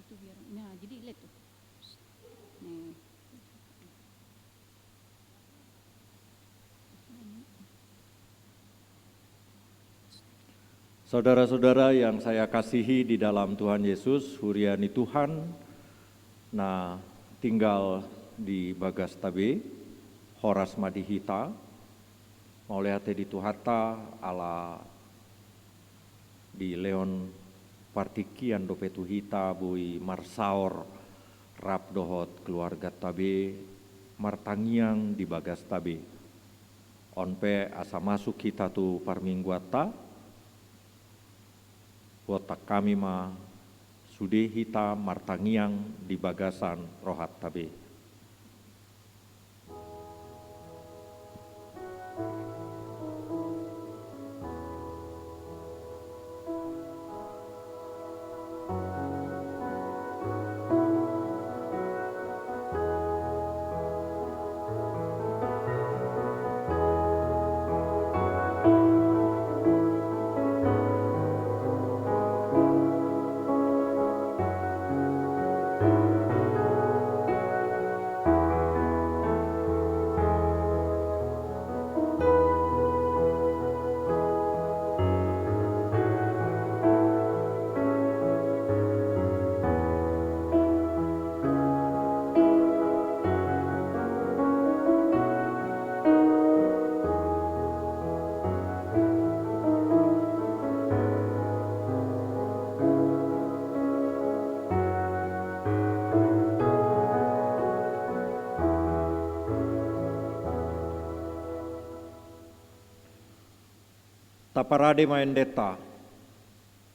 itu biar. Nah, jadi lihat tuh. Nih. Saudara-saudara yang saya kasihi di dalam Tuhan Yesus, huriani Tuhan, nah tinggal di Bagas Tabe, Horas Madihita, mauleate di Tuhata, ala di Leon Partikian Dopetuhita, Bui Marsaor, Rap Dohot keluarga Tabe, Martangiang di Bagas Tabe. Onpe asa masuk kita tu parmingguata, Wota kami ma sude hita martangiang di bagasan rohat tabe. Taparade maendeta,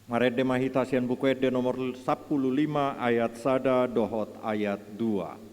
marede mahita sian bukuede nomor 15 ayat sada dohot ayat 2.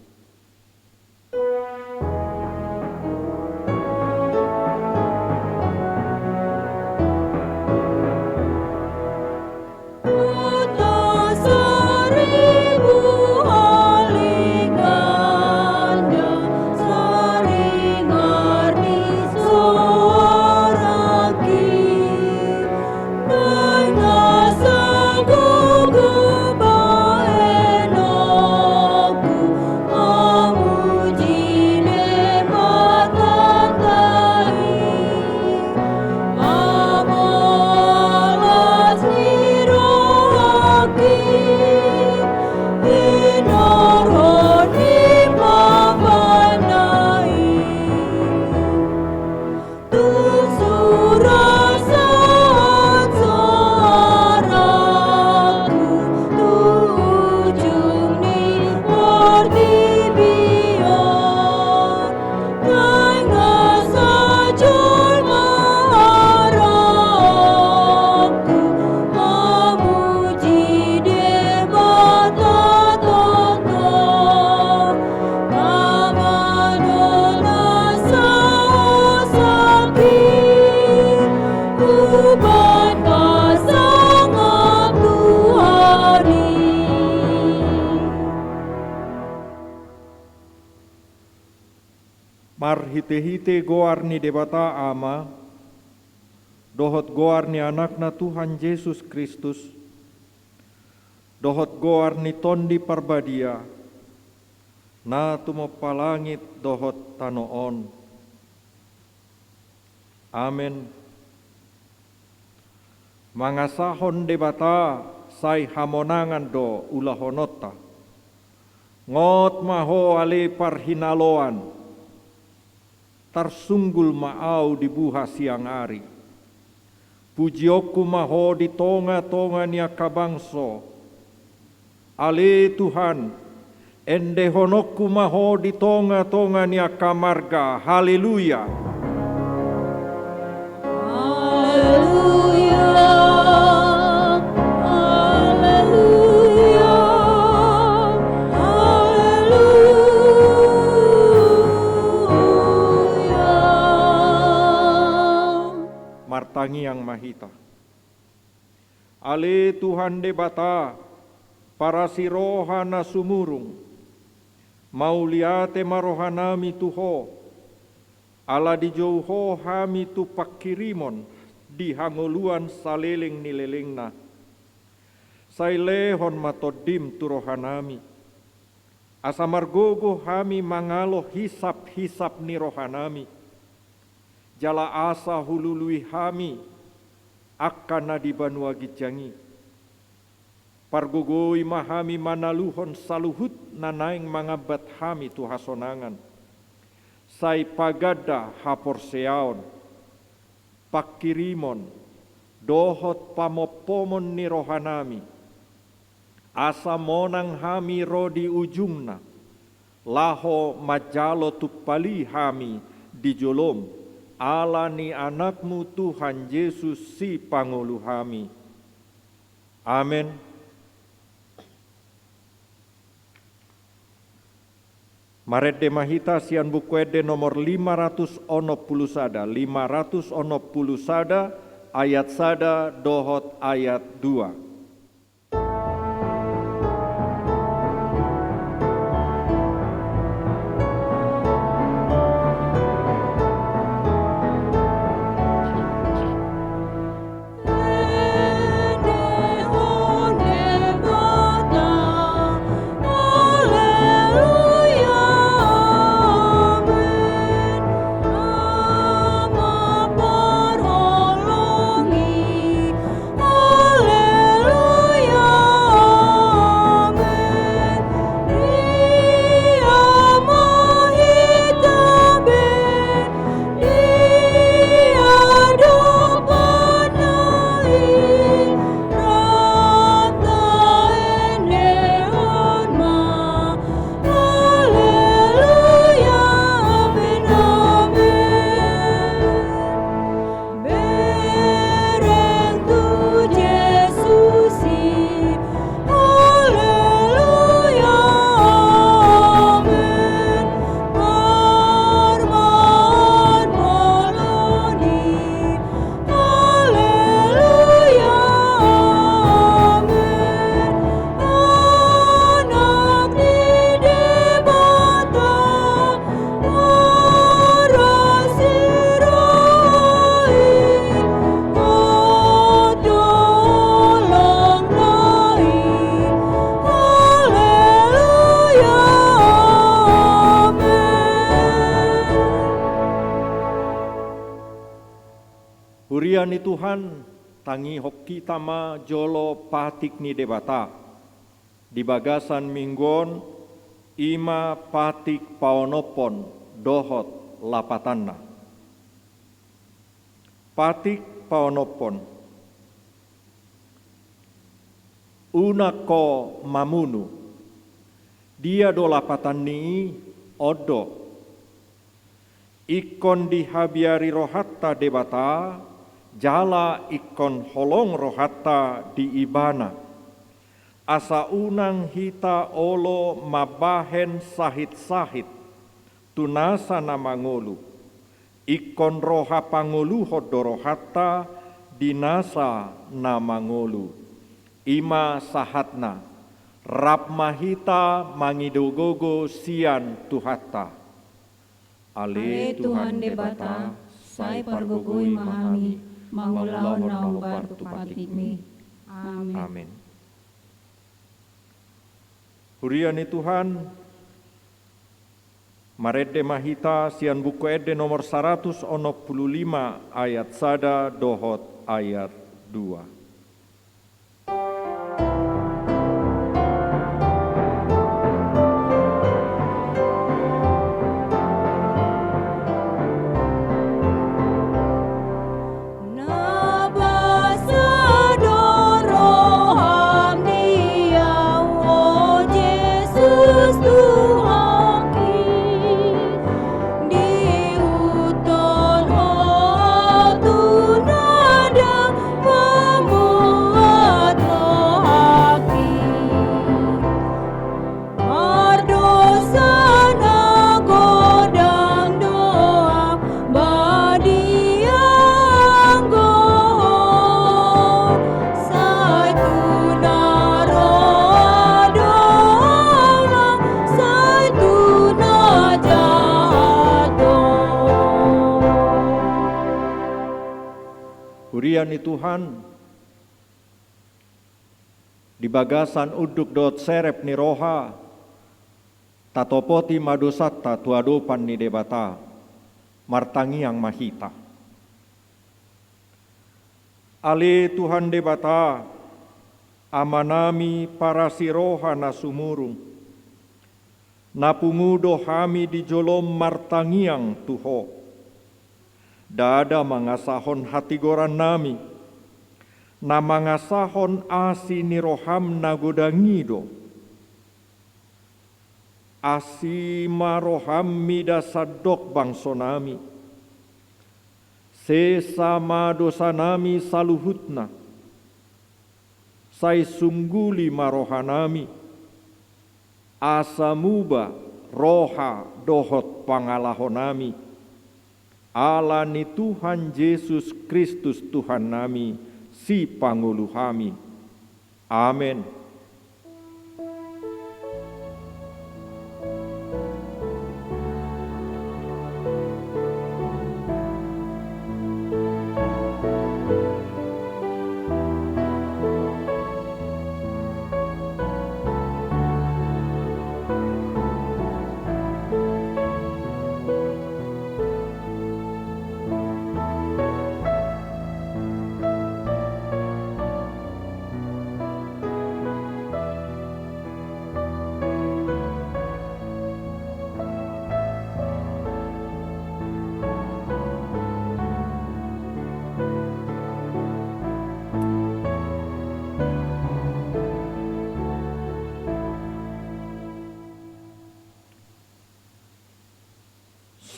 Marhite-hite goar ni debata ama, dohot goar ni anakna Tuhan Yesus Kristus, dohot goar ni tondi parbadia, na tumo palangit dohot tanoon. Amen. Mangasahon debata say hamonangan do ulahonota, ngot maho ale parhinaloan, tarsunggul maau di buha siang ari. Pujioku maho di tonga-tonga nia kabangso. Ale Tuhan, ende honokku maho di tonga-tonga nia kamarga. Haleluya. Martangiang mahita. Ale Tuhan debata, para si rohana sumurung, mauliate marohanami tuho, ala di jauho hami tu pakirimon, di hangoluan saleleng nilelengna. sailehon matodim tu rohanami. Asa margogo hami mangalo hisap-hisap ni rohanami. Jala asa hulului hami akan nadi banua gijangi. Pargogoi mahami manaluhon saluhut nanaing mangabat hami tu hasonangan. Sai pagada haporseaon, pakirimon, dohot pamopomon ni rohanami. Asa monang hami rodi ujungna, laho majalo tupali hami di jolom, ala ni anakmu Tuhan Yesus si pangulu hami. Amin. Marede mahita sian bukuede nomor 500 sada, ayat sada dohot ayat 2. Huriani Tuhan, tangi hoki tama jolo patik ni debata. Di bagasan minggon, ima patik paonopon dohot lapatanna. Patik paonopon. Unako mamunu. Dia do lapatan ni odo. Ikon dihabiari rohatta debata, jala ikon holong rohatta di ibana. Asa unang hita olo mabahen sahit-sahit, tunasa namangolu. Ikon roha pangolu hodorohatta, dinasa namangolu. Ima sahatna, rap mahita mangidogogo sian tuhatta. Ale Tuhan debata, sai pargogoi mahami, mangulaw na ubar tupatik mi. Amin. Amin. Huriani Tuhan, marede mahita sian buku ede nomor 165 ayat sada dohot ayat 2. Huriani Tuhan, Di bagasan uduk dot serep ni roha, tatopoti madosatta tuadopan ni debata, martangiang mahita. Ale Tuhan debata, amanami para siroha na sumurung, napungudo hami di jolom martangiang tuho, dada mangasahon hatigoran nami, na mangasahon asi ni roham nagodangido, asi maroham mida sadok bangso nami, sesama dosa nami saluhutna, sai sungguli marohanami, asamuba roha dohot pangalahonami, ala ni Tuhan Yesus Kristus Tuhan nami, si panguluhami. Amin.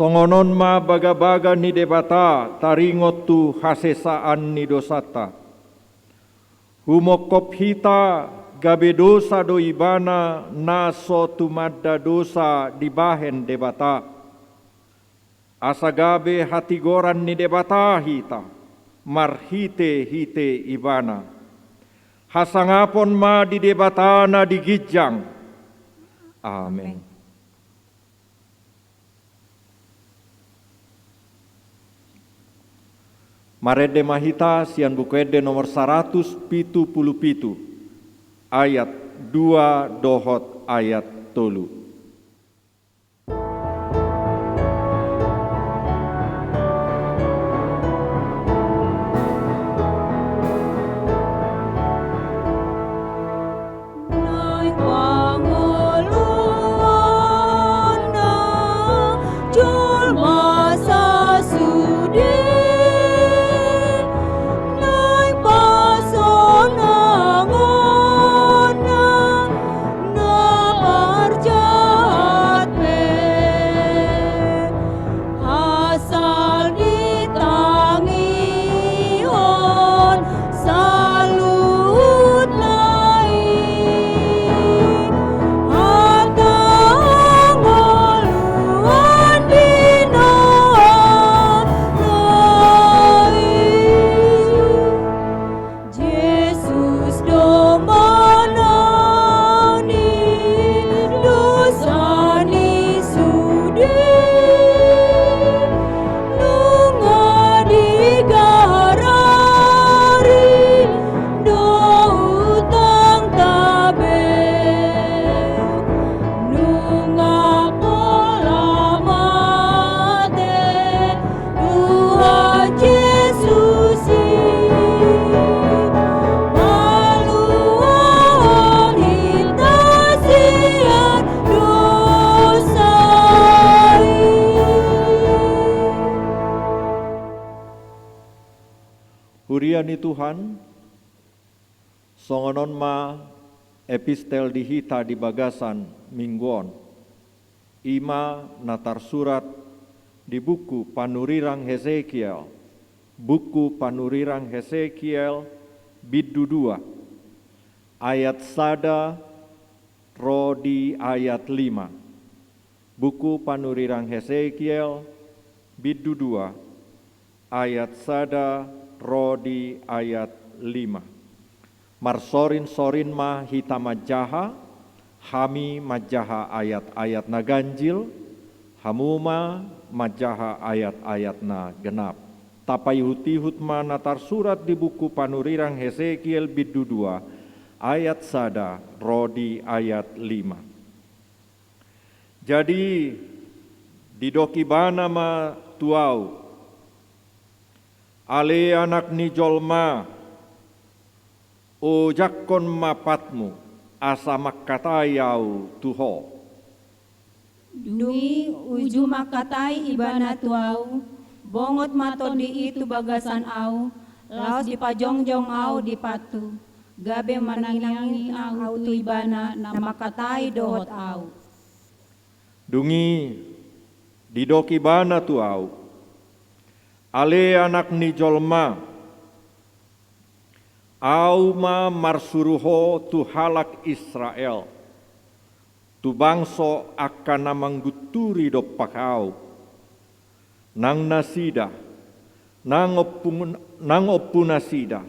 Songonon ma baga-baga ni debata taringot tu hasesaan ni dosata. Humokop hita gabe dosa do ibana naso tumadda dosa di bahen debata. Asa gabe hatigoran ni debata hita marhite hite ibana. Hasangapon ma di debata na digijang. Amen. Marede mahita sian bukuede nomor 177 ayat 2 dohot ayat 3. Huriani Tuhan, songonon ma epistel dihita di bagasan mingguon, ima natar surat di buku panurirang Hesekiel, biddu 2, ayat sada ro di ayat 5. Buku panurirang Hesekiel, biddu 2, ayat sada Rodi ayat 5. Marsorin ma hita majaha, hami majaha ayat-ayat na ganjil, hamuma majaha ayat-ayat na genap. Tapai hutihut ma natar surat di buku panurirang Hesekiel biddu 2, ayat sada rodi ayat 5. Jadi didoki bana ma tuau ale anak ni jolma o jakkon mapatmu asa makkatayau tuho Dungi uju makatai ibana tuau, bongot mato di itu bagasan au, laos di pajongjong au di patu, gabe manangiangi au tu ibana na makatai dohot au. Dungi didoki bana tuau ale anak ni jolma au ma marsuruho tu halak Israel tu bangso akan namangguturi do pakau nang nasida nang oppu nasida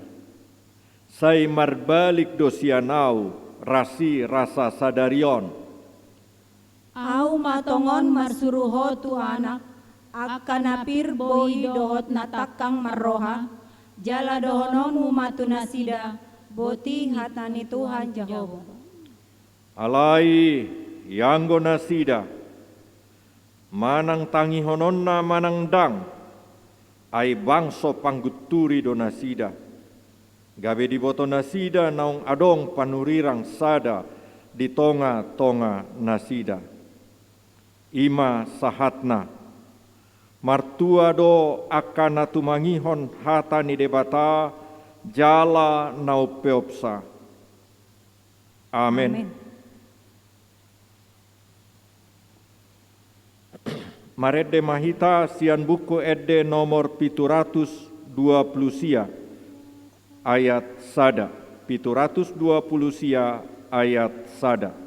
sai marbalik do sianau rasi rasa sadarion Au matongon marsuruho tu anak, akan napir boi dohot natakang marroha, jala dohonon umatu nasida, boti hatani Tuhan Jehova. alai yanggo nasida manang tangi hononna manang dang ai bangso pangguturi do nasida gabe di boto nasida naung adong panurirang sada di tonga-tonga nasida ima sahatna martua do akan natumangihon hatani debata jala nau peopsa. Amin. Marede mahita sian buku ede nomor 720 sia ayat sada 720 sia ayat sada.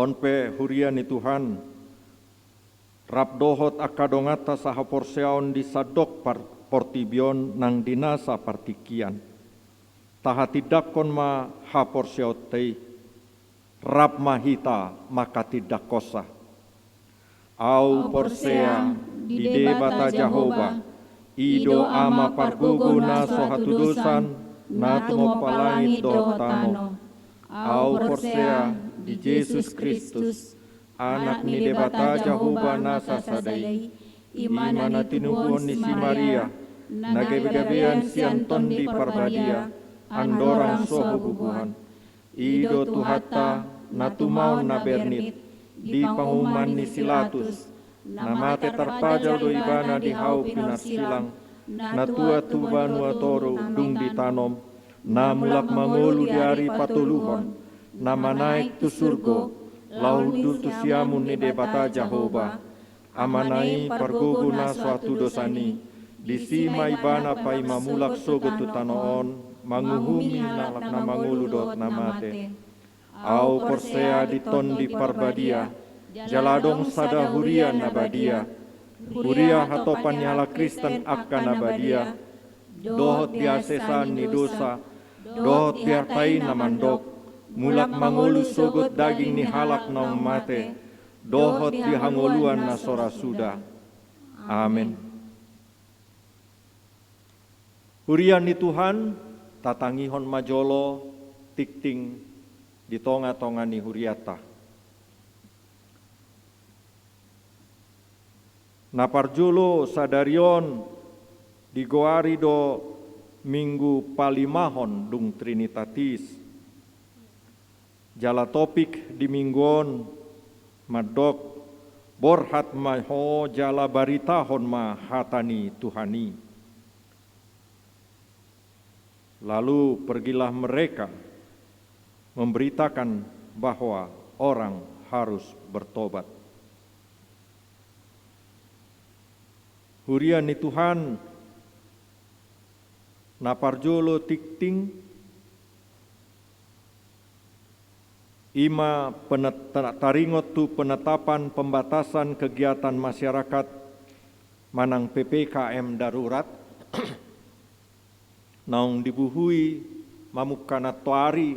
Onpe huriani Tuhan, rap dohot akadongata saha porseaon di sadok portibion nang dinasa partikian. Taha tidak kon ma ha porseotei, rap mahita maka tidak kosa. Au porsea di debata Jehova, ido ama parguguna sohatudusan, natumo palangit dotano. Au porsea di Yesus Kristus, anak ni debata Jehova nasa sadai, imana tinubuon ni si Maria, nagabigabian sian tondi parbadia, andorang sohubuhan, ido tuhata, natumau na bernit, di panguman ni silatus, namate terpajal do ibana di hau pinasilang, natua tuba nuatoro dung ditanom, namulak mangolu di hari patuluhon, nama naik tu surgo, laudul tu siamun ni debata Jehovah, amanai parguguna suatu dosani, disima ibana pai mamulak sogo tu tanoon, manguhumi nalak na mangulu dot namate, au persea diton di parbadia, jaladong sada huria nabadia, huria hatopan nyala Kristen akan nabadia, dohot diasesan ni dosa, dohot diartai namandok, mulak mangulu sogot daging ni halak naung mate, dohot dihangoluan na sora suda. Amin. Hurian ni Tuhan, tatangihon majolo, tikting di tonga-tonga ni huriata. Naparjulo sadarion di goari do minggu palimahon dung Trinitatis. Jala topik di mingguon madok borhat maho jala baritahon ma hatani Tuhani. Lalu pergilah mereka memberitakan bahwa orang harus bertobat. Hurian ni Tuhan, naparjolo tikting, ima taringot tu penetapan pembatasan kegiatan masyarakat manang PPKM darurat, naung dibuhui mamukana tuari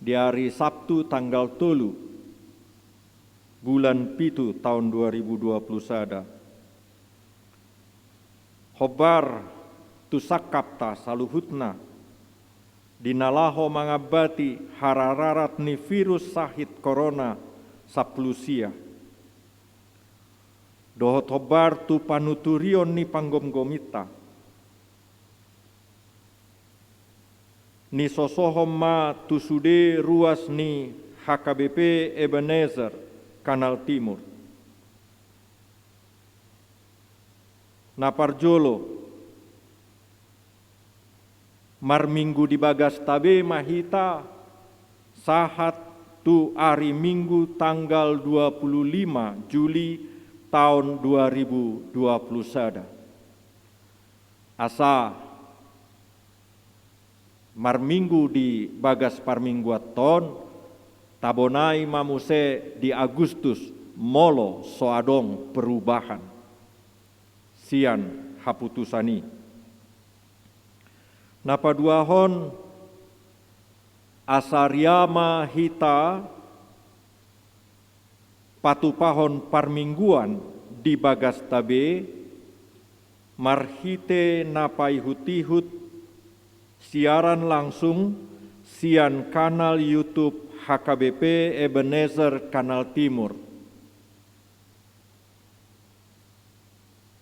di hari Sabtu tanggal 3 bulan Pitu tahun 2020 sada. Hobar tu sakapta saluhutna dinalaho mangabati harararat ni virus sahit corona saplusia. Dohot hobar tu panuturion ni panggom-gomita. Ni sosohom ma tu sude ruas ni HKBP Ebenezer Kanal Timur. Naparjolo marminggu di bagas tabe mahita sahat tu hari Minggu tanggal 25 Juli tahun 2020 sada. Asa marminggu di bagas parmingguaton tabonai mamuse di Agustus molo soadong perubahan. Sian haputusani. Napaduahon asariama hita patupahon parmingguan di bagas tabe marhite napai hutihut siaran langsung sian kanal YouTube HKBP Ebenezer Kanal Timur.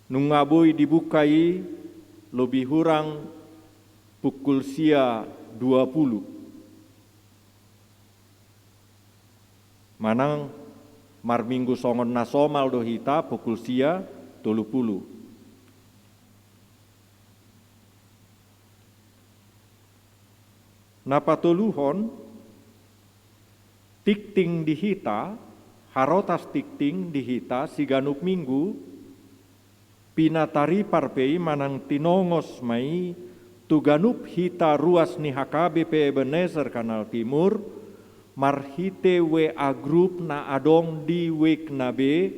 Nungabui dibukai lebih hurang pukul sia 20. Manang marminggu songon nasomal dohita pukul sia 30. Napatuluhon tikting dihita harotas tikting dihita siganuk minggu pinatari parpei manang tinongos mai tuganup hita ruas ni HKBP Ebenezer Kanal Timur marhite WA grup na adong di wek nabe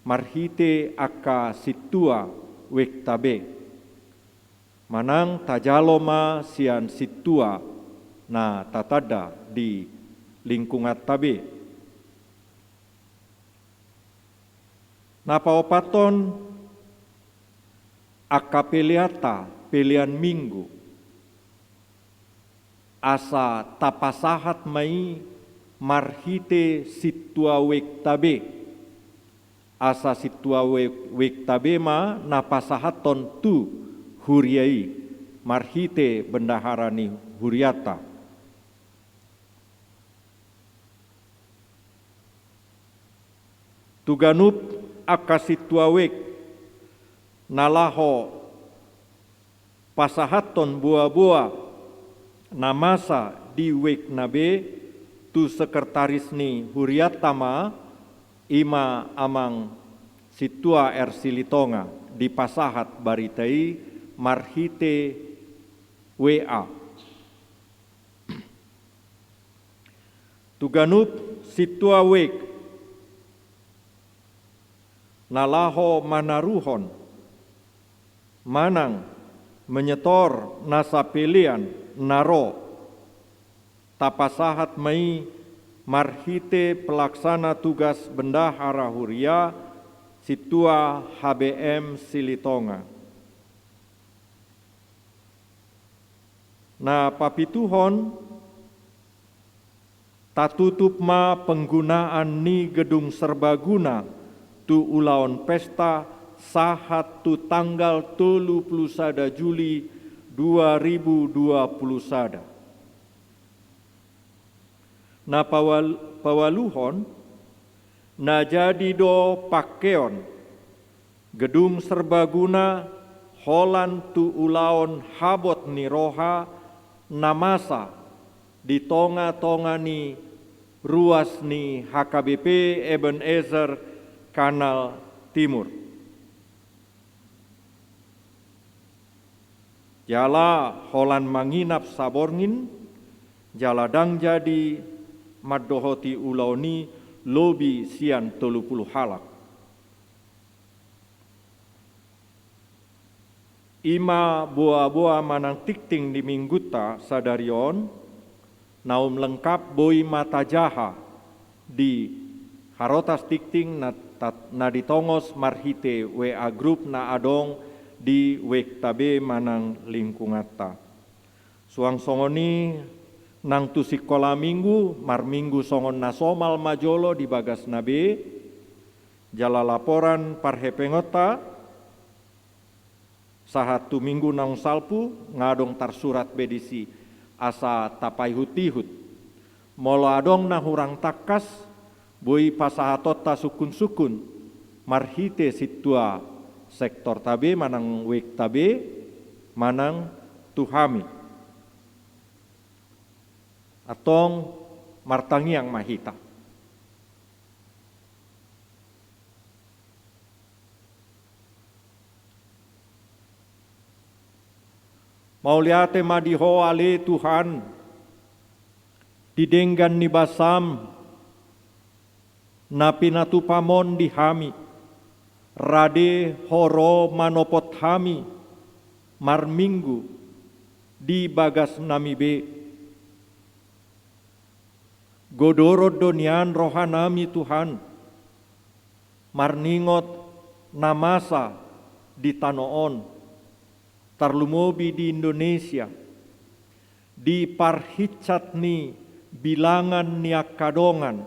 marhite aka situa wek tabe manang tajaloma sian situa na tatada di lingkungan tabe. Napaopaton akapeliata pelian minggu asa tapasahat mai marhite situa wek tabe asa situa wek tabema na pasahaton tu huriai marhite bendaharani huriata. Tuganup akasitua wek nalaho pasahaton bua-bua namasa di wek nabe tu sekretaris ni huriatama ima amang situa ersilitonga di pasahat baritai marhite WA. Tuganup situa wek nalaho manaruhon manang menyetor nasa pilihan naro tapasahat mai marhite pelaksana tugas bendahara huria situa HBM Silitonga. Na papituhon tatutup ma penggunaan ni gedung serbaguna tu ulaon pesta sahat tu tanggal 31 Juli 2021. Na pawaluhon na jadi do pakeon gedung serbaguna holan tu ulaon habot ni roha namasa di tonga-tonga ni ruas ni HKBP Ebenezer Kanal Timur. Jala holan manginap saborngin, jala dang jadi maddohoti ulaoni lobi sian 30 halak. Ima boa-boa manang tikting di mingguta sadarion, naum lengkap boi mata jaha di harotas tikting na ditongos marhite WA grup na adong di wek tabe manang lingkungata. Suang songoni nang tu sikola minggu, mar minggu songon nasomal majolo di bagas nabe, jala laporan parhepengota, sahatu minggu nang salpu ngadong tarsurat bedisi asa tapai hutihut. Molo adong na hurang takas, boi pasahatota sukun-sukun, marhite situa sektor tabe manang wek tabe, manang tuhami. Atong martangiang mahita. Mauliate madiho ale Tuhan, didenggan ni basam, na pinatupamon di hami, rade horo manopot hami, marminggu di bagas namibe. Godorod donian rohanami Tuhan, marningot namasa di tanoon, tarlumobi di Indonesia, di parhicat ni bilangan niakadongan,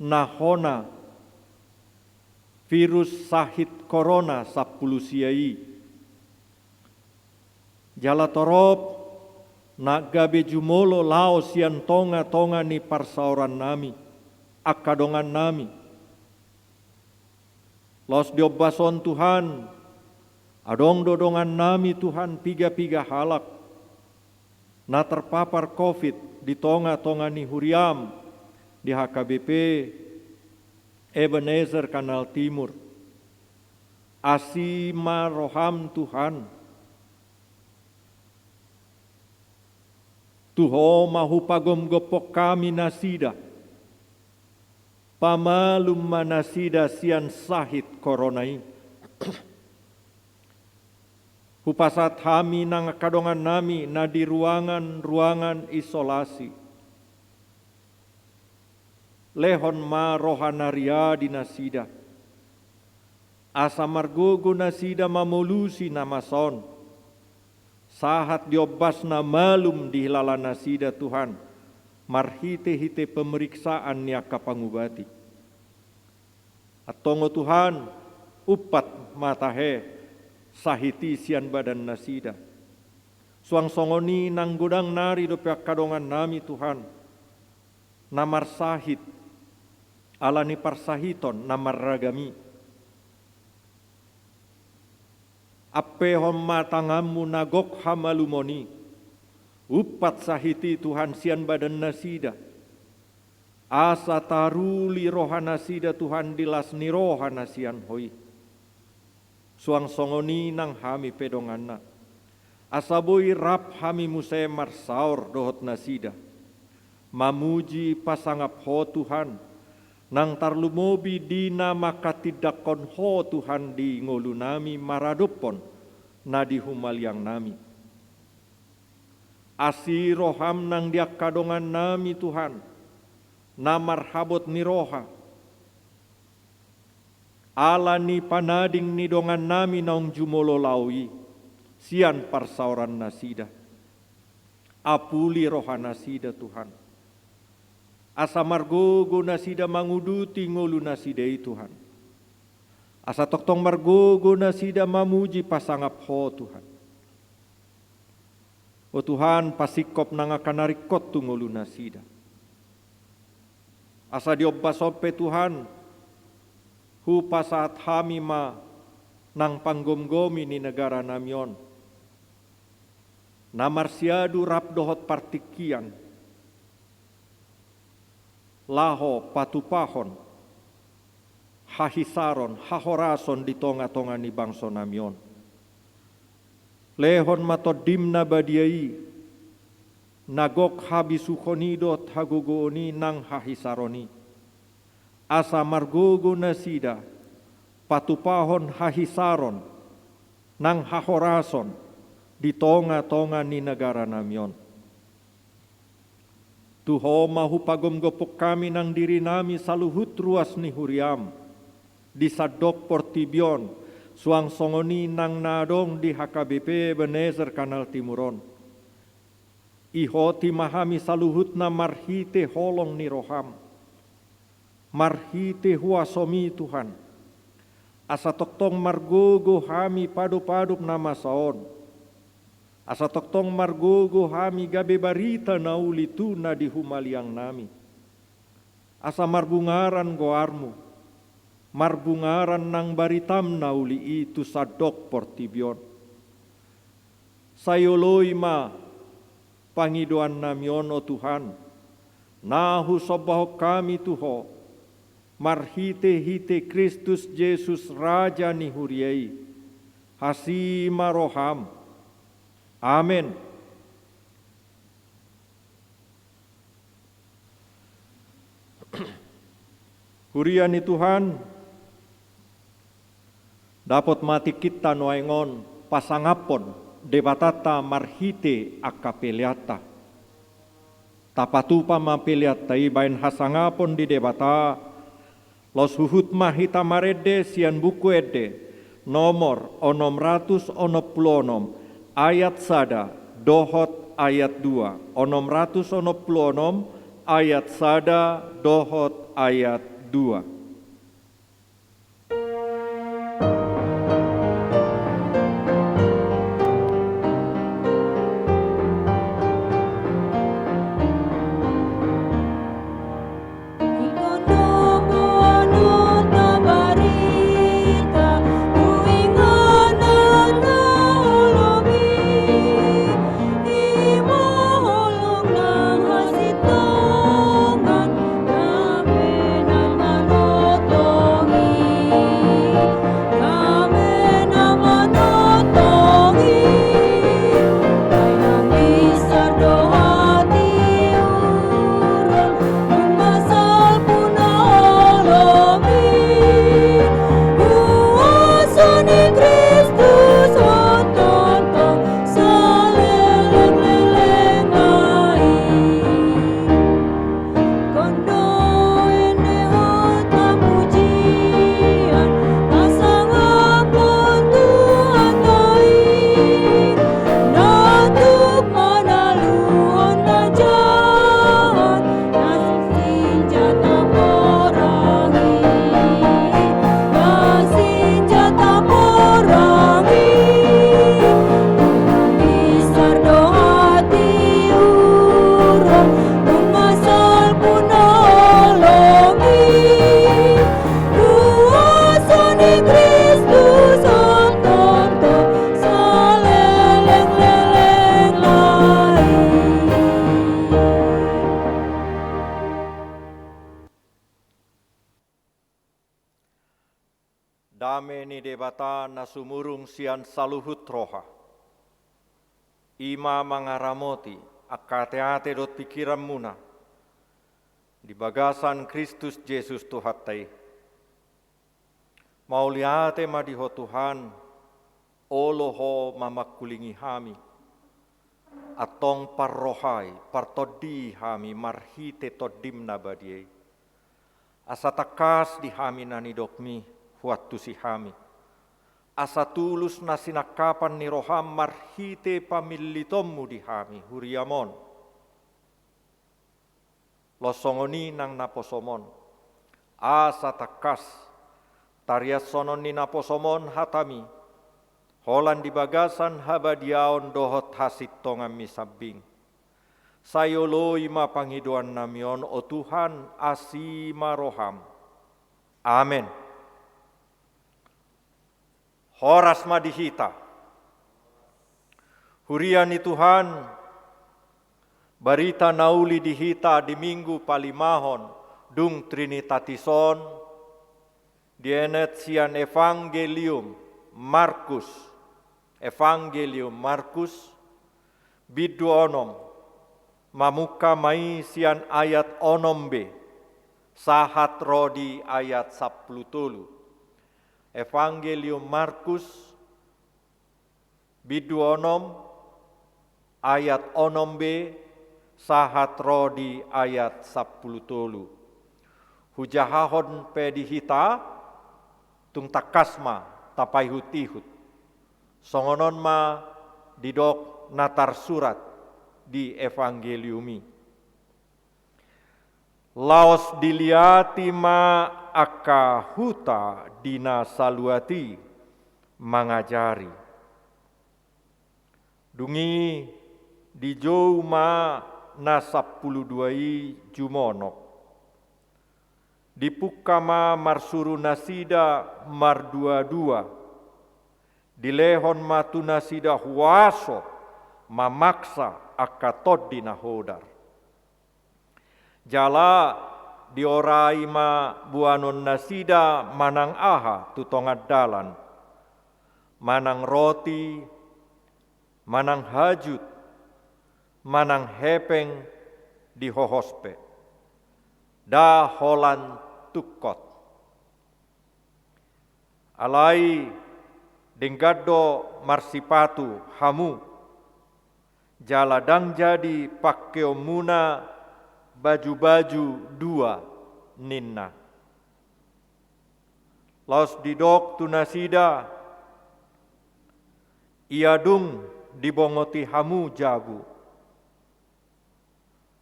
nahona virus sahit corona 10 siai. Jala torop nagabe jumolo lao sian tonga-tonga ni parsauran nami, akadongan nami. Los diobason Tuhan, adong dodongan nami Tuhan piga-piga halak, na terpapar COVID di tonga-tonga ni huriam, di HKBP Ebenezer Kanal Timur. Asima roham Tuhan, Tuho mahupagom gopok kami nasida, pamalum manasida sian sahit koronai. Hupasat hami nang kadongan nami na di ruangan isolasi. Lehon ma rohanaria di nasida. Asa margogo nasida mamolusi namason. Sahat diobas na malum di hilala nasida Tuhan. Marhite-hite pemeriksaan niaka pangubati. Atongo Tuhan, upat matahe, sahiti sian badan nasida. Suang songoni nang gudang nari do pihak kadongan nami Tuhan. Namar sahit, alani parsahiton namar ragami. Ape hom matangamu nagok hamalumoni. Upat sahiti Tuhan sian badan nasida. Asa taruli rohana sida Tuhan dilas ni rohana sian hoi. Suang songoni nang hami pedonganna. Asaboi rap hami musai marsaur dohot nasida. Mamuji pasangap ho Tuhan. Nang tarlumobi dina maka tidak kon ho Tuhan di ngolu nami maradupon na di humaliang nami. Asiroham nang dia kadongan nami Tuhan. Namar habot ni roha. Ala ni panading ni dongan nami naung jumolo laui. Sian parsauran nasida. Apuli roha nasida Tuhan. Asa margogo nasida manguduti ngolu nasidai Tuhan. Asa toktong margogo nasida mamuji pasangap ho Tuhan. O Tuhan pasikop nangakanarikot tu ngolu nasida. Asa diobbasope Tuhan, hupa saat hami ma nang panggomgomi ni negara namion. Namar siadu rap dohot partikian, laho patupahon, hahisaron, hahorason di tonga-tonga ni bangso namion. Lehon matodimna badiai, nagok habisukonidot hagogooni nang hahisaroni. Asa margogo nasida, patupahon hahisaron, nang hahorason, di tonga-tonga ni negara namion. Tuho mahupagomgopok kami nang diri nami saluhut ruas ni huriam, di sadok portibion, suang songoni nang nadong di HKBP Ebenezer Kanal Timuron. Ihoti mahami saluhut na marhite holong ni roham. Marhite huasomi Tuhan. Asa toktong margogo hami padup-padup nama saon. Asa toktong margogo hami gabe barita na ulitu na di humaliang nami. Asa marbungaran goarmu. Marbungaran nang baritam na uli itu sadok portibion. Sayoloy ma pangiduan namion o Tuhan. Nahu sobaho kami tuho. Marhite-hite Kristus Yesus Raja ni huriai. Hasima roham. Amin. Hurian ni Tuhan, dapat mati kita noengon pasangapon debatata marhite akapeliata. Tapatupa mapeliata ibain hasangapon di debata. Los huhut mahita marede sian buku ede nomor 660 ayat sada dohot ayat 2 660 ayat sada dohot ayat 2. Amen. pangeni debata nasumurung sian saluhut roha. Ima mangaramoti akate-ate dot pikiran muna. Di bagasan Kristus Yesus Tuhattai. Mauliate madiho Tuhan, oloho mamakulingi hami. Atong parrohai, partodi hami marhite todimna badiei. Asa takas di hami nanidokmi huattu si hami. Asa tulus nasinakapan ni roham marhite pamilitommu di hami huriamon. Losongoni nang naposomon. Asa takas tarias sonon ni naposomon hatami. Holan di bagasan habadiaon dohot hasit tongan misabing. Sayolo ima pangiduan namion o Tuhan asima roham. Amen. Horas madihita. Huriani Tuhan, barita nauli dihita di minggu palimahon, dung Trinitatison, dienet sian Evangelium Markus, bidu onom, mamuka mai sian ayat onombe, sahat rodi ayat 10. Evangelium Markus, bidu onom, ayat onombe, sahat rodi ayat 10. Hujahahon pedihita, tung takasma tapai hutihut. Songonon ma didok natar surat di Evangeliumi. Laos diliati ma akahuta dina saluati mangajari. Dungi dijou ma na 12 jumonok. Dipukama marsuru nasida mardua-dua. Dilehon matu nasida huaso mamaksa akatod dinahodar. Jala diorai ma buanon nasida manang aha tutongad dalan. Manang roti, manang hajut, manang hepeng di hohospe. Da holan tukot. Alai denggado marsipatu hamu. Jaladang jadi pakeo muna baju-baju dua ninna. Laos didok tunasida. Iadung dibongoti hamu jabu.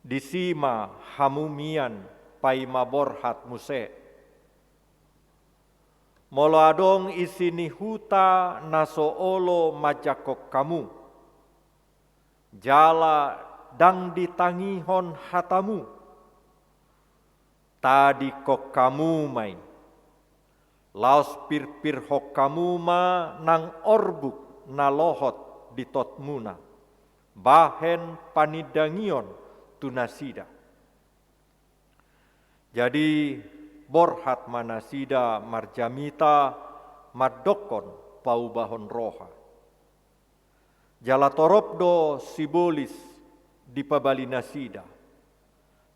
Disima hamu mian paima borhat muse. Molo adong isini huta naso olo majakok kamu. Jala dang ditangihon hatamu. Tadi kok kamu mai. Laos pir-pir hok kamu ma nang orbuk na lohot ditotmuna. Bahen panidangion tunasida. Jadi borhat manasida marjamita madokon paubahon roha. Jala toropdo sibolis di pabalinasida.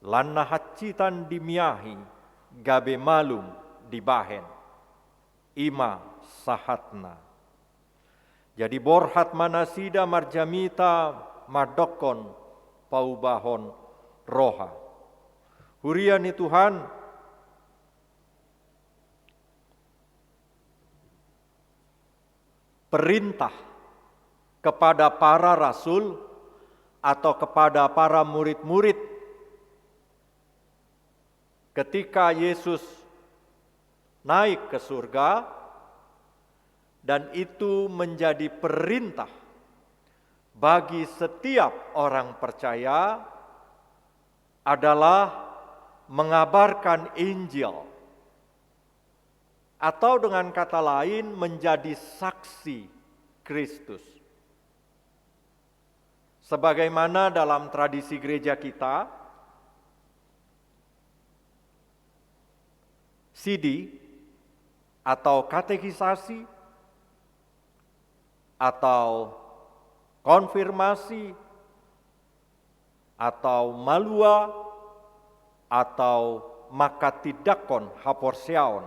Lanna hacitan dimiahi gabe malum dibahen. Ima sahatna. Jadi borhat manasida marjamita madokon paubahon roha. Huriani Tuhan, perintah kepada para rasul atau kepada para murid-murid ketika Yesus naik ke surga, dan itu menjadi perintah bagi setiap orang percaya adalah mengabarkan Injil, atau dengan kata lain menjadi saksi Kristus. Sebagaimana dalam tradisi gereja kita, Sidi atau katekisasi, atau konfirmasi, atau malua, atau makatidakon haporseaon.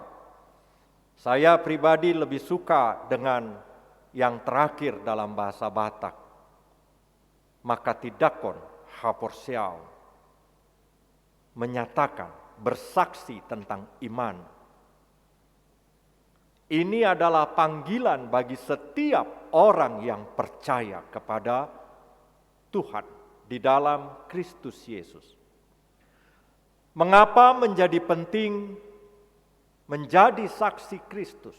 Saya pribadi lebih suka dengan yang terakhir dalam bahasa Batak, makatidakon haporseaon, menyatakan, bersaksi tentang iman. Ini adalah panggilan bagi setiap orang yang percaya kepada Tuhan di dalam Kristus Yesus. Mengapa menjadi penting menjadi saksi Kristus?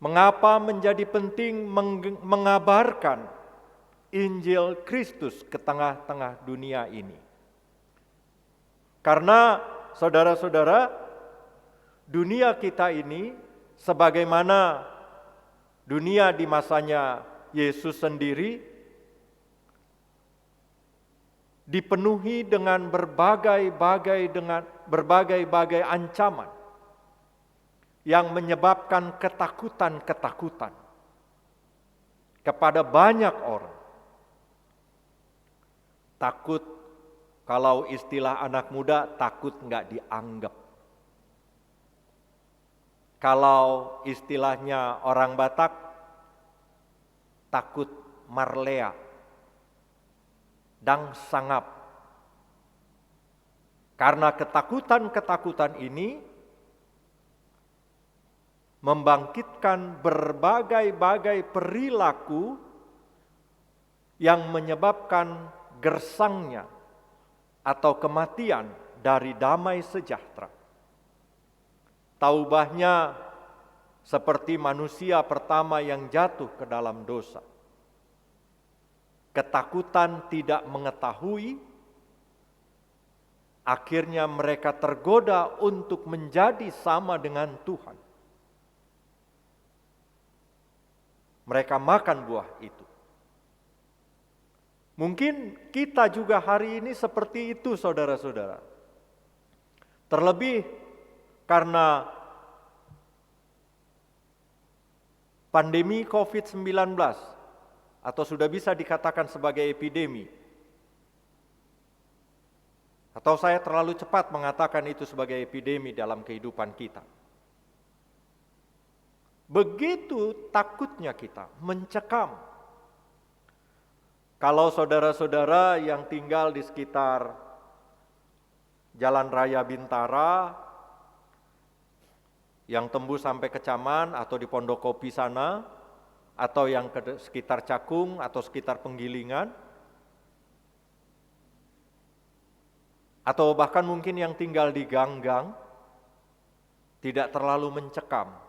Mengapa menjadi penting mengabarkan Injil Kristus ke tengah-tengah dunia ini? Karena saudara-saudara, dunia kita ini sebagaimana dunia di masanya Yesus sendiri dipenuhi dengan berbagai-bagai ancaman yang menyebabkan ketakutan-ketakutan kepada banyak orang. Takut, kalau istilah anak muda, takut nggak dianggap. Kalau istilahnya orang Batak, takut marlea, dang sangap. Karena ketakutan-ketakutan ini membangkitkan berbagai-bagai perilaku yang menyebabkan gersangnya atau kematian dari damai sejahtera. Taubahnya seperti manusia pertama yang jatuh ke dalam dosa. Ketakutan tidak mengetahui, akhirnya mereka tergoda untuk menjadi sama dengan Tuhan. Mereka makan buah itu. Mungkin kita juga hari ini seperti itu, saudara-saudara. Terlebih karena pandemi COVID-19 atau sudah bisa dikatakan sebagai epidemi. Atau saya terlalu cepat mengatakan itu sebagai epidemi dalam kehidupan kita. Begitu takutnya kita, mencekam. Kalau saudara-saudara yang tinggal di sekitar Jalan Raya Bintara, yang tembus sampai ke Caman atau di Pondokopi sana, atau yang ke sekitar Cakung atau sekitar Penggilingan, atau bahkan mungkin yang tinggal di Ganggang, tidak terlalu mencekam.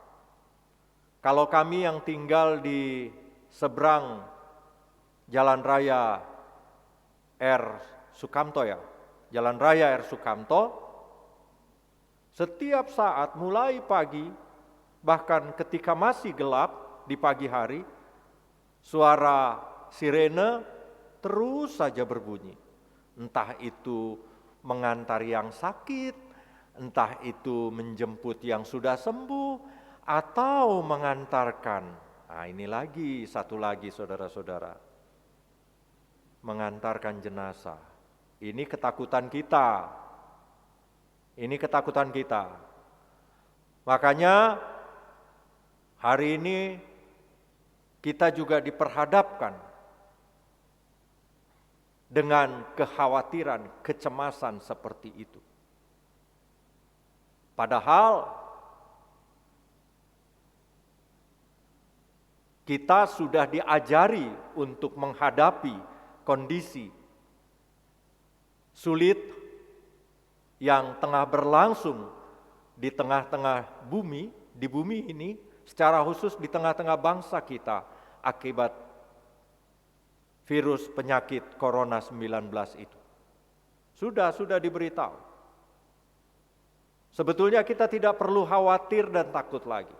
Kalau kami yang tinggal di seberang Jalan Raya R. Sukamto ya, Jalan Raya R. Sukamto, setiap saat mulai pagi, bahkan ketika masih gelap di pagi hari, suara sirene terus saja berbunyi. Entah itu mengantar yang sakit, entah itu menjemput yang sudah sembuh, atau mengantarkan. Nah, ini lagi, satu lagi saudara-saudara, mengantarkan jenazah. Ini ketakutan kita. Ini ketakutan kita. Makanya hari ini kita juga diperhadapkan dengan kekhawatiran, kecemasan seperti itu. Padahal kita sudah diajari untuk menghadapi kondisi sulit yang tengah berlangsung di tengah-tengah bumi, di bumi ini, secara khusus di tengah-tengah bangsa kita akibat virus penyakit Corona 19 itu. Sudah diberitahu. Sebetulnya kita tidak perlu khawatir dan takut lagi.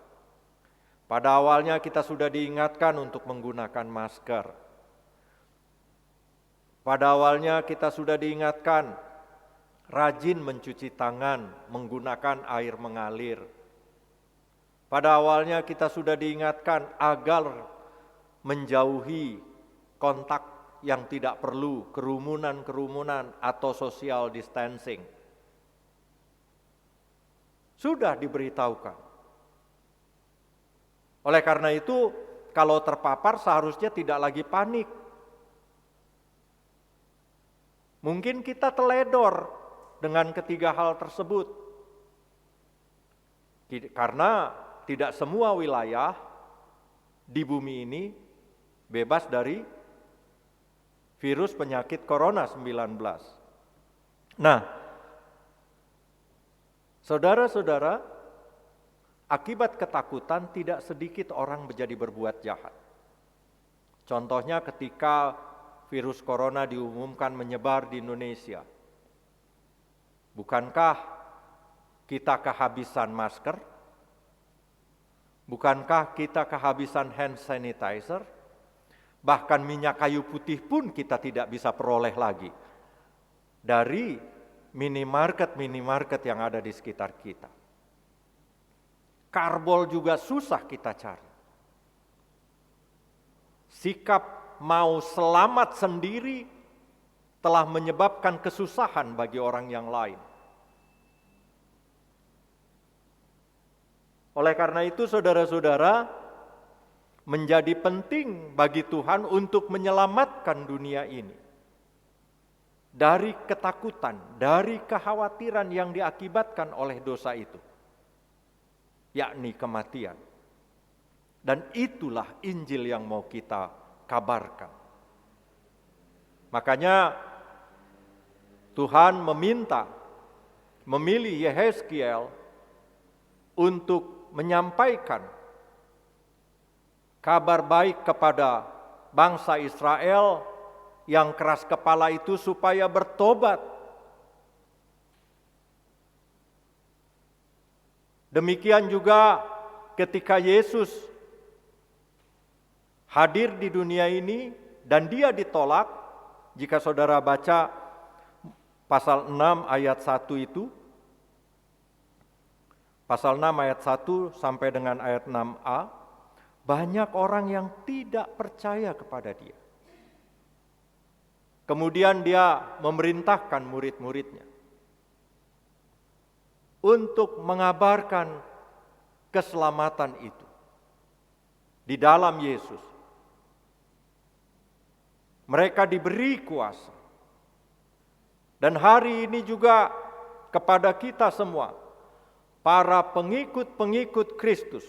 Pada awalnya kita sudah diingatkan untuk menggunakan masker. Pada awalnya kita sudah diingatkan rajin mencuci tangan menggunakan air mengalir. Pada awalnya kita sudah diingatkan agar menjauhi kontak yang tidak perlu, kerumunan-kerumunan atau social distancing. Sudah diberitahukan. Oleh karena itu, kalau terpapar seharusnya tidak lagi panik. Mungkin kita teledor dengan ketiga hal tersebut. Karena tidak semua wilayah di bumi ini bebas dari virus penyakit corona 19. Nah, saudara-saudara, akibat ketakutan tidak sedikit orang menjadi berbuat jahat. Contohnya ketika virus corona diumumkan menyebar di Indonesia. Bukankah kita kehabisan masker? Bukankah kita kehabisan hand sanitizer? Bahkan minyak kayu putih pun kita tidak bisa peroleh lagi dari minimarket yang ada di sekitar kita. Karbol juga susah kita cari. Sikap mau selamat sendiri telah menyebabkan kesusahan bagi orang yang lain. Oleh karena itu, saudara-saudara, menjadi penting bagi Tuhan untuk menyelamatkan dunia ini dari ketakutan, dari kekhawatiran yang diakibatkan oleh dosa itu, yakni kematian. Dan itulah Injil yang mau kita kabarkan. Makanya Tuhan memilih Yehezkiel untuk menyampaikan kabar baik kepada bangsa Israel yang keras kepala itu supaya bertobat. Demikian juga ketika Yesus hadir di dunia ini dan dia ditolak, jika saudara baca pasal 6 ayat 1 itu, pasal 6 ayat 1 sampai dengan ayat 6a, banyak orang yang tidak percaya kepada dia. Kemudian dia memerintahkan murid-muridnya untuk mengabarkan keselamatan itu di dalam Yesus. Mereka diberi kuasa. Dan hari ini juga kepada kita semua, para pengikut-pengikut Kristus,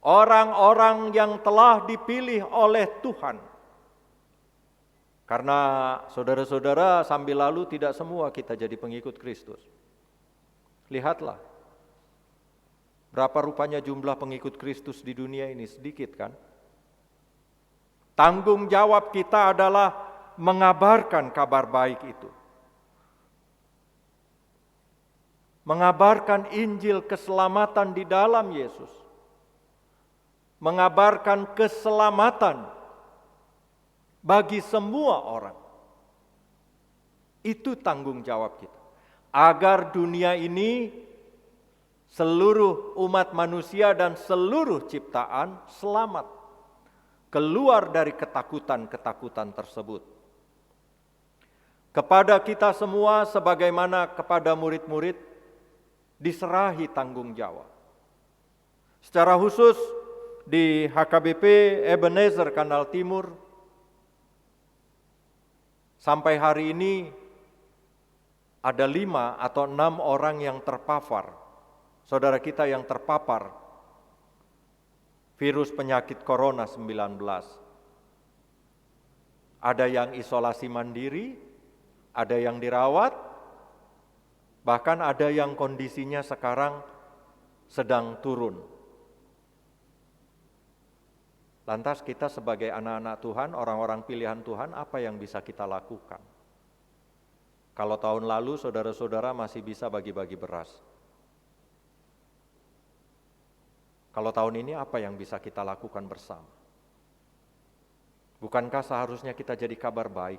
orang-orang yang telah dipilih oleh Tuhan. Karena saudara-saudara, sambil lalu tidak semua kita jadi pengikut Kristus. Lihatlah, berapa rupanya jumlah pengikut Kristus di dunia ini, sedikit kan? Tanggung jawab kita adalah mengabarkan kabar baik itu. Mengabarkan Injil keselamatan di dalam Yesus. Mengabarkan keselamatan bagi semua orang. Itu tanggung jawab kita. Agar dunia ini, seluruh umat manusia dan seluruh ciptaan selamat keluar dari ketakutan-ketakutan tersebut. Kepada kita semua sebagaimana kepada murid-murid diserahi tanggung jawab. Secara khusus di HKBP Ebenezer Kanal Timur, sampai hari ini ada 5 atau 6 orang yang terpapar, saudara kita yang terpapar virus penyakit corona 19. Ada yang isolasi mandiri, ada yang dirawat, bahkan ada yang kondisinya sekarang sedang turun. Lantas kita sebagai anak-anak Tuhan, orang-orang pilihan Tuhan, apa yang bisa kita lakukan? Kalau tahun lalu saudara-saudara masih bisa bagi-bagi beras. Kalau tahun ini apa yang bisa kita lakukan bersama? Bukankah seharusnya kita jadi kabar baik?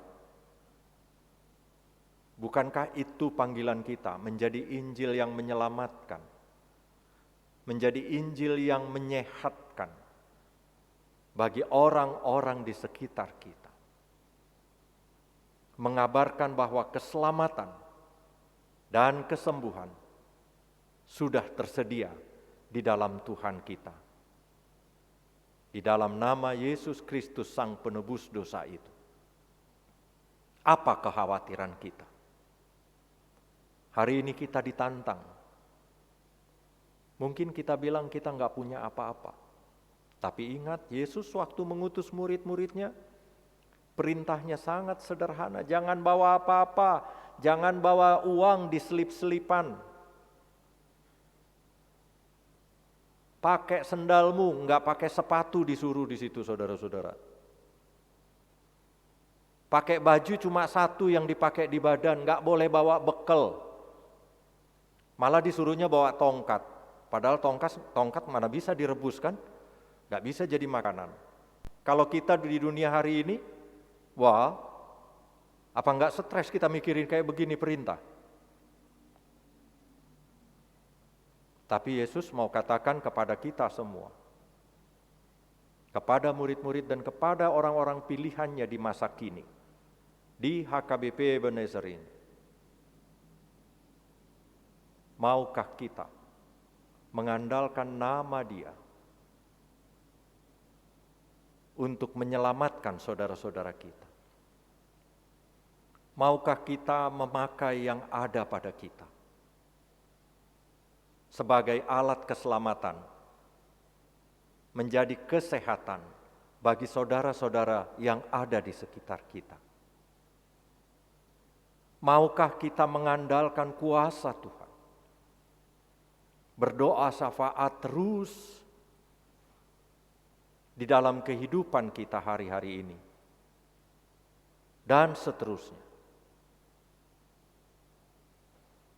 Bukankah itu panggilan kita menjadi Injil yang menyelamatkan, menjadi Injil yang menyehatkan bagi orang-orang di sekitar kita, mengabarkan bahwa keselamatan dan kesembuhan sudah tersedia di dalam Tuhan kita, di dalam nama Yesus Kristus Sang Penebus dosa itu. Apa kekhawatiran kita? Hari ini kita ditantang. Mungkin kita bilang kita nggak punya apa-apa. Tapi ingat, Yesus waktu mengutus murid-muridnya, perintahnya sangat sederhana. Jangan bawa apa-apa, jangan bawa uang di selip-selipan. Pakai sendalmu, nggak pakai sepatu disuruh di situ, saudara-saudara. Pakai baju cuma satu yang dipakai di badan, nggak boleh bawa bekal. Malah disuruhnya bawa tongkat. Padahal tongkat mana bisa direbus kan? Nggak bisa jadi makanan. Kalau kita di dunia hari ini, wah, apa nggak stres kita mikirin kayak begini perintah? Tapi Yesus mau katakan kepada kita semua, kepada murid-murid dan kepada orang-orang pilihannya di masa kini, di HKBP Ebenezer ini, maukah kita mengandalkan nama Dia untuk menyelamatkan saudara-saudara kita? Maukah kita memakai yang ada pada kita sebagai alat keselamatan, menjadi kesehatan bagi saudara-saudara yang ada di sekitar kita? Maukah kita mengandalkan kuasa Tuhan, berdoa syafaat terus di dalam kehidupan kita hari-hari ini, dan seterusnya,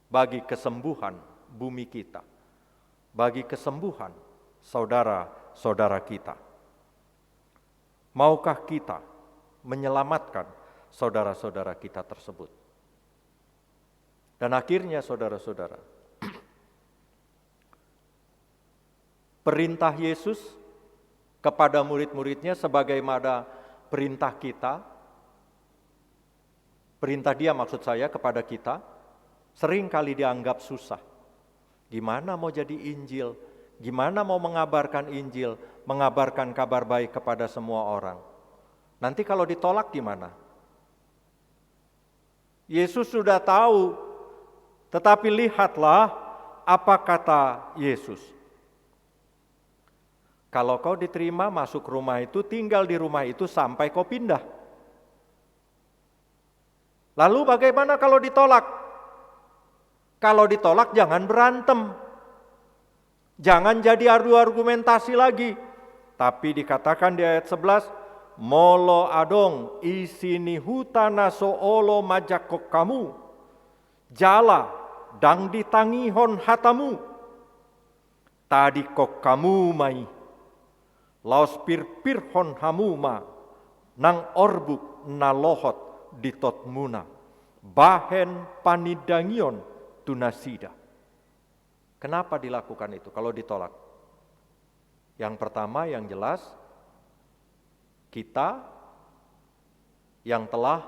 bagi kesembuhan bumi kita, bagi kesembuhan saudara-saudara kita? Maukah kita menyelamatkan saudara-saudara kita tersebut? Dan akhirnya saudara-saudara, perintah Yesus kepada murid-muridnya sebagaimana perintah kita, perintah Dia maksud saya kepada kita, sering kali dianggap susah. Gimana mau jadi Injil? Gimana mau mengabarkan Injil, mengabarkan kabar baik kepada semua orang? Nanti kalau ditolak gimana? Yesus sudah tahu, tetapi lihatlah apa kata Yesus. Kalau kau diterima masuk rumah itu, tinggal di rumah itu sampai kau pindah. Lalu bagaimana kalau ditolak? Kalau ditolak jangan berantem. Jangan jadi adu argumentasi lagi. Tapi dikatakan di ayat 11, molo adong isini hutana soolo majakok kamu, jala dang ditangihon hatamu, tadi kok kamu mai, laos pir-pirhon hamuma, nang orbuk nalohot ditotmuna, bahen panidangion tunasida. Kenapa dilakukan itu kalau ditolak? Yang pertama yang jelas, kita yang telah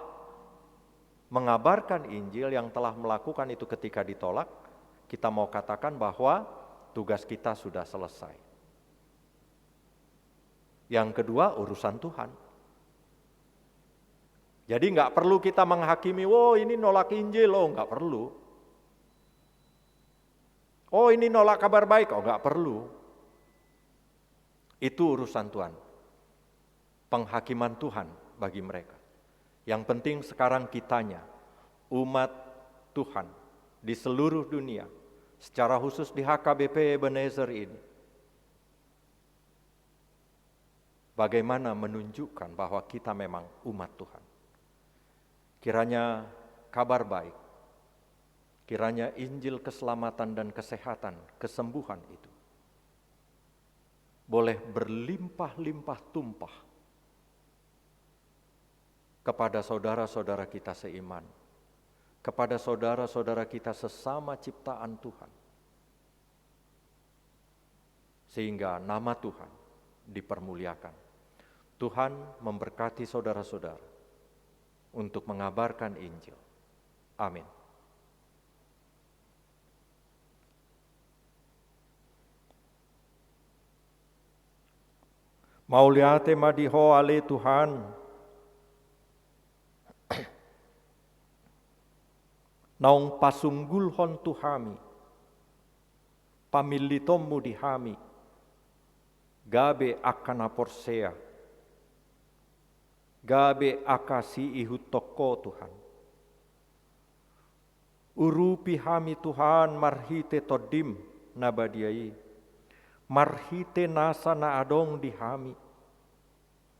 mengabarkan Injil, yang telah melakukan itu ketika ditolak, kita mau katakan bahwa tugas kita sudah selesai. Yang kedua, urusan Tuhan. Jadi nggak perlu kita menghakimi, oh ini nolak Injil, oh nggak perlu. Oh ini nolak kabar baik, oh nggak perlu. Itu urusan Tuhan. Penghakiman Tuhan bagi mereka. Yang penting sekarang kitanya, umat Tuhan di seluruh dunia, secara khusus di HKBP Ebenezer ini, bagaimana menunjukkan bahwa kita memang umat Tuhan. Kiranya kabar baik, kiranya Injil keselamatan dan kesehatan, kesembuhan itu boleh berlimpah-limpah tumpah kepada saudara-saudara kita seiman, kepada saudara-saudara kita sesama ciptaan Tuhan, sehingga nama Tuhan dipermuliakan. Tuhan memberkati saudara-saudara untuk mengabarkan Injil. Amin. Mauliate madiho ale Tuhan, naung pasunggulhon Tuhami, pamilitomu dihami, gabe akana porsea, gabe akasi ihutoko Tuhan. Urupi hami Tuhan marhite todim nabadiai, marhite nasa na adong dihami,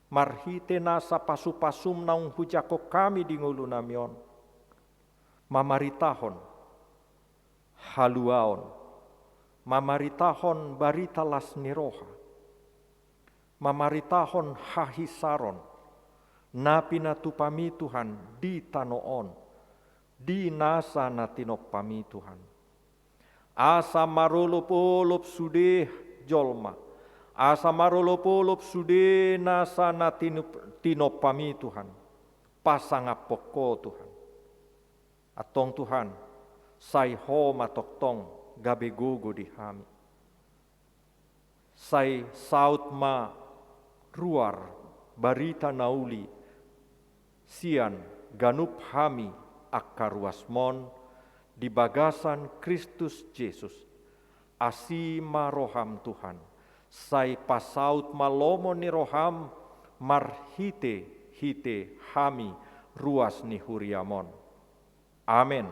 marhite nasa pasu-pasum naung hujako kami di ngulu namion, mamaritahon, haluaon, mamaritahon barita las niroha, mamaritahon hahisaron, napina tupami Tuhan di tanoon, di nasa natinok pami Tuhan. Asa marulop-ulop sudeh jolma, asa marulop-ulop sudeh nasa natinok pami Tuhan, pasangapoko Tuhan. Atong Tuhan, say ho matoktong gabe gogo di hami. Say saut ma ruar barita nauli, sian ganup hami akaruasmon di bagasan Kristus Yesus. Asima roham Tuhan, say pasaut malomo ni roham marhite hite hami ruas ni huriamon. Amin.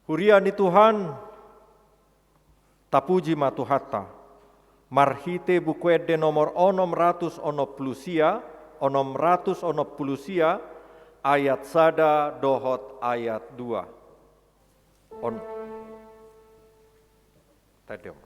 Huria ni Tuhan, tapuji matuhata, marhite bukuede nomor 600 ayat sada dohot ayat 2. Tadiom.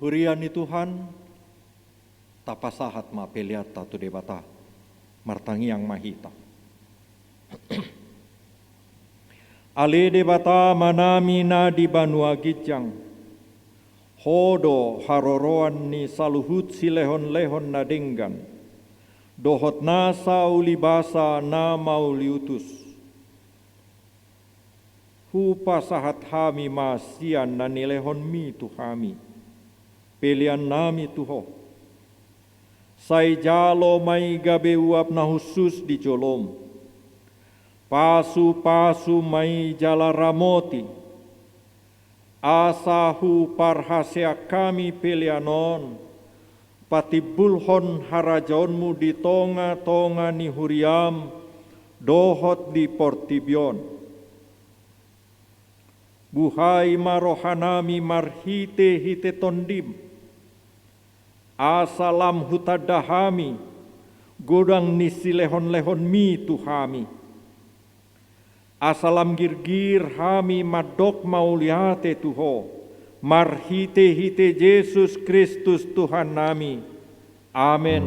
Huriani Tuhan, tapasahat ma peliata tu debata, martangi yang mahita. Ale debata manami na di banua gijang, hodo haroroan ni saluhut silehon-lehon na denggan, dohot nasa ulibasa na mauliutus. Hupa sahat hami masian na nilehon mi Tuhami. Pelian nami Tuho. Sai jalo mai gabe uap na khusus di jolom. Pasu-pasu mai jala ramoti. Asahu parhasea kami pelianon. Patibulhon harajonmu di tonga-tonga ni huriam. Dohot di portibion. Buhai marohanami marhite hite tondim. Asalam hutadahami, godang nisi lehon-lehon mi Tuhami. Asalam girgir hami madok mauliate Tuho, marhite-hite Yesus Kristus Tuhan nami. Amin.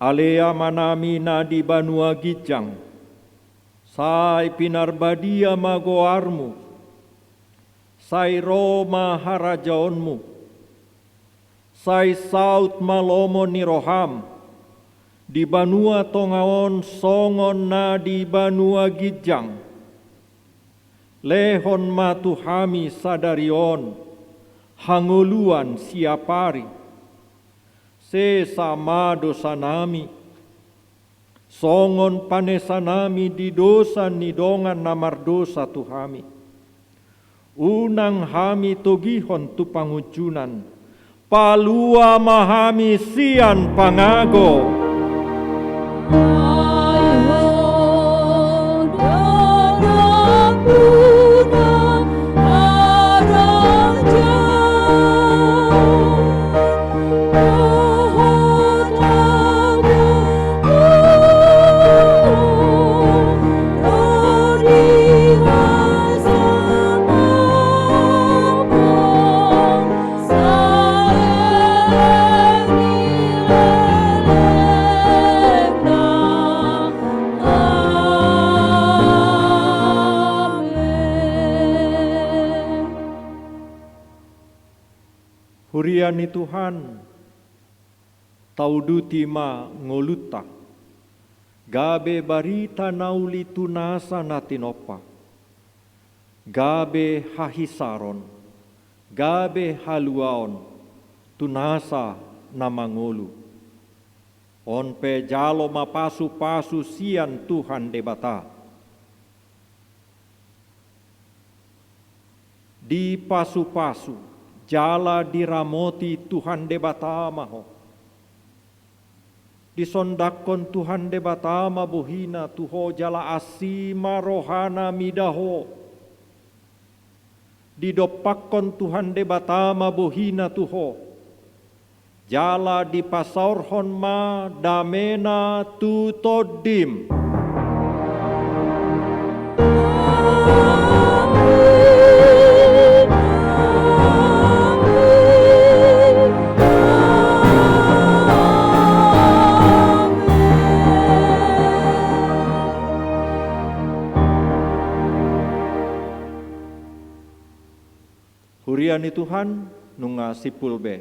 Alea manami na di Banua Gijang, sai pinarbadia magoarmu, sai Roma harajaonmu, sai saut malomo ni roham, di Banua Tongaon songon na di Banua Gijang, lehon matuhami sadarion, hanguluan siapari, sesama dosa nami, songon panesa nami di dosa nidongan namar dosa Tuhami. Unang hami togihon tu pangujunan, palua mahami sian pangago. Huriani Tuhan, tauduti ma ngoluta, gabe barita nauli tunasa natinopa, gabe hahisaron, gabe haluaon, tunasa namangolu. Onpe jalo mapasu-pasu sian Tuhan debata. Di pasu-pasu, jala diramoti Tuhan debatama ho. Disondakon Tuhan debatama bohina Tuho jala asima rohana midaho. Didopakon Tuhan debatama bohina Tuho. Jala dipasaurhon ma damena tutodim. Huriani Tuhan nunga sipul be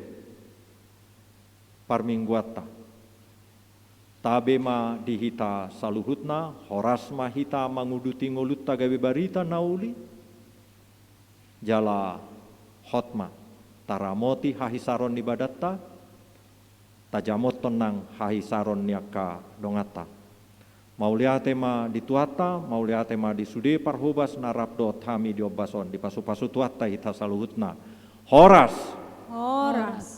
parmingguata tabe ma dihita saluhutna horas ma hita manguduti ngolutta gawe barita nauli jala hotma taramoti hahisaron ibadatta tajamot tonang hahisaron niaka dongata mauliate ma dituata, mauliate ma disude parhubas narapdo thami diobason di pasu-pasu tuata hita saluhutna. Horas. Horas.